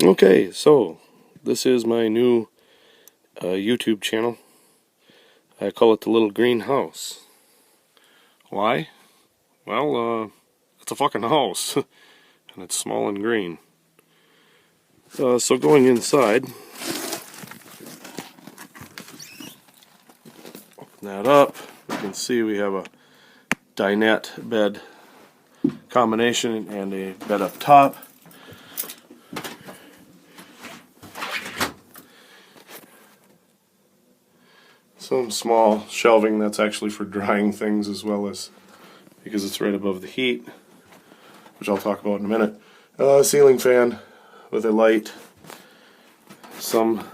Okay, so this is my new YouTube channel. I call it the Little Green House. Why? Well, it's a fucking house, and it's small and green. So going inside, open that up, you can see we have a dinette bed combination and a bed up top. Some small shelving that's actually for drying things, as well as because it's right above the heat, which I'll talk about in a minute. Ceiling fan with a light, some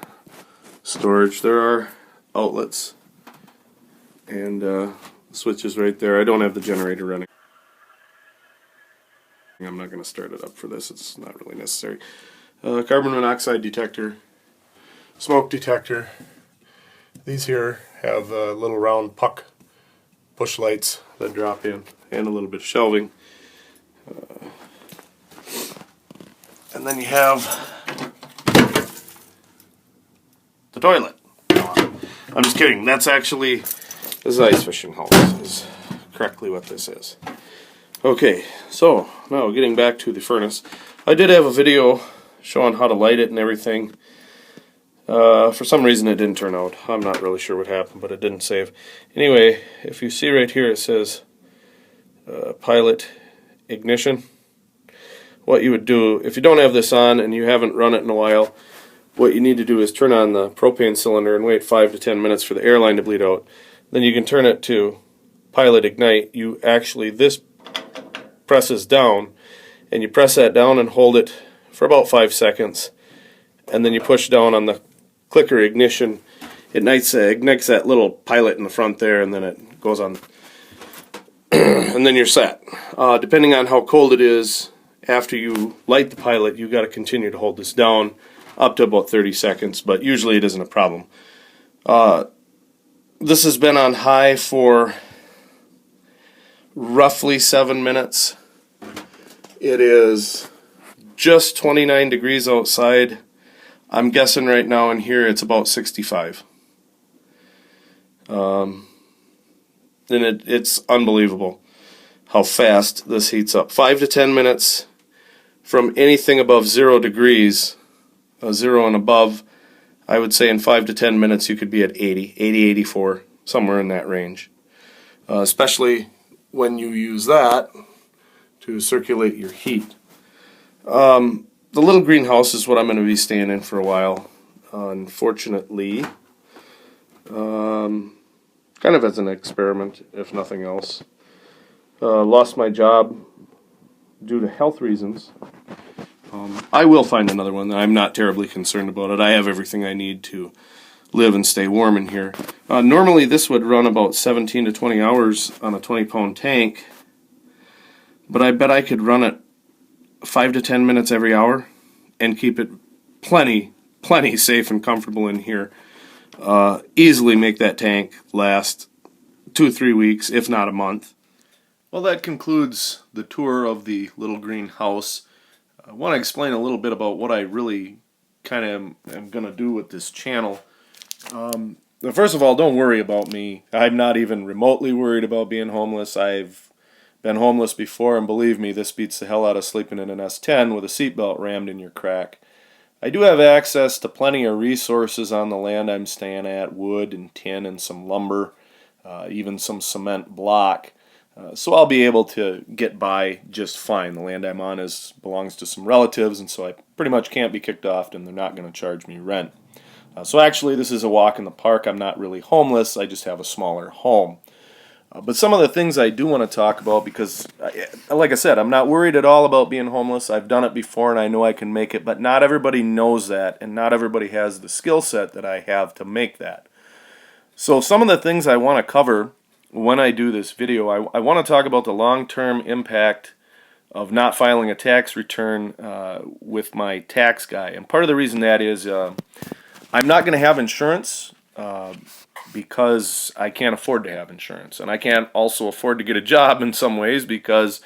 storage. There are outlets and switches right there. I don't have the generator running. I'm not going to start it up for this. It's not really necessary. Carbon monoxide detector, smoke detector. These here have little round puck push lights that drop in, and a little bit of shelving. And then you have the toilet. I'm just kidding. That's actually, this is ice fishing house. Is correctly what this is. Okay, so now getting back to the furnace. I did have a video showing how to light it and everything. For some reason it didn't turn out. I'm not really sure what happened, but it didn't save. Anyway, if you see right here, it says pilot ignition. What you would do, if you don't have this on and you haven't run it in a while, what you need to do is turn on the propane cylinder and wait 5 to 10 minutes for the air line to bleed out. Then you can turn it to pilot ignite. You actually, this presses down, and you press that down and hold it for about 5 seconds, and then you push down on the clicker ignition. It ignites that little pilot in the front there, and then it goes on, and then you're set. Depending on how cold it is, after you light the pilot, you got to continue to hold this down up to about 30 seconds, but usually it isn't a problem. This has been on high for roughly 7 minutes. It is just 29 degrees outside. I'm guessing right now in here it's about 65. And it's unbelievable how fast this heats up. 5 to 10 minutes from anything above 0 degrees, 0 and above. I would say in 5 to 10 minutes you could be at 80, 84, somewhere in that range. Especially when you use that to circulate your heat. The little greenhouse is what I'm going to be staying in for a while. Unfortunately, kind of as an experiment, if nothing else. Lost my job due to health reasons. I will find another one. I'm not terribly concerned about it. I have everything I need to live and stay warm in here. Normally this would run about 17 to 20 hours on a 20-pound tank, but I bet I could run it 5 to 10 minutes every hour and keep it plenty safe and comfortable in here. Easily make that tank last 2 or 3 weeks, if not a month. Well, that concludes the tour of the little green house. I want to explain a little bit about what I really kind of am going to do with this channel. First of all, don't worry about me. I'm not even remotely worried about being homeless. I've been homeless before, and believe me, this beats the hell out of sleeping in an S10 with a seatbelt rammed in your crack. I do have access to plenty of resources on the land I'm staying at, wood and tin and some lumber, even some cement block. So I'll be able to get by just fine. The land I'm on belongs to some relatives, and so I pretty much can't be kicked off, and they're not going to charge me rent. So actually, this is a walk in the park. I'm not really homeless. I just have a smaller home. But some of the things I do want to talk about, because, like I said, I'm not worried at all about being homeless. I've done it before, and I know I can make it, but not everybody knows that, and not everybody has the skill set that I have to make that. So some of the things I want to cover when I do this video, I want to talk about the long-term impact of not filing a tax return with my tax guy. And part of the reason that is I'm not going to have insurance because I can't afford to have insurance. And I can't also afford to get a job in some ways because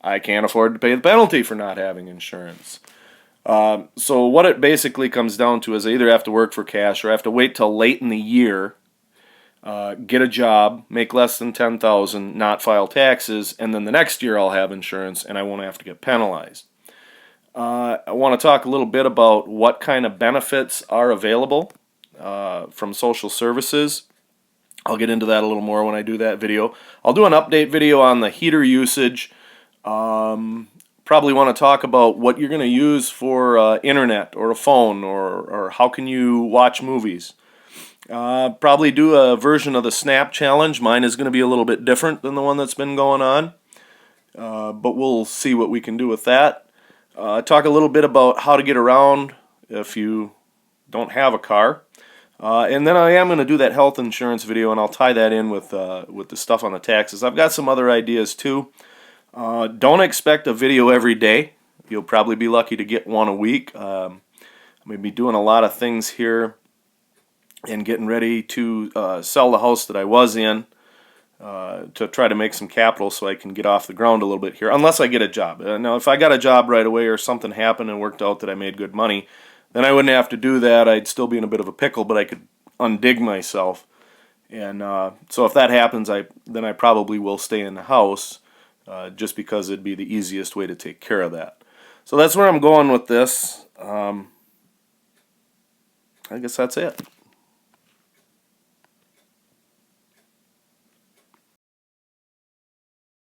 I can't afford to pay the penalty for not having insurance. So what it basically comes down to is I either have to work for cash or I have to wait till late in the year, get a job, make less than $10,000, not file taxes, and then the next year I'll have insurance and I won't have to get penalized. I want to talk a little bit about what kind of benefits are available from social services. I'll get into that a little more when I do that video. I'll do an update video on the heater usage. Probably want to talk about what you're going to use for internet or a phone, or how can you watch movies. Probably do a version of the Snap Challenge. Mine is going to be a little bit different than the one that's been going on, but we'll see what we can do with that. Talk a little bit about how to get around if you don't have a car. And then I am going to do that health insurance video, and I'll tie that in with the stuff on the taxes. I've got some other ideas too. Don't expect a video every day. You'll probably be lucky to get one a week. I'm going to be doing a lot of things here and getting ready to sell the house that I was in to try to make some capital so I can get off the ground a little bit here, unless I get a job. Now, if I got a job right away or something happened and worked out that I made good money, then I wouldn't have to do that. I'd still be in a bit of a pickle, but I could undig myself. And so if that happens, then I probably will stay in the house just because it'd be the easiest way to take care of that. So that's where I'm going with this. I guess that's it.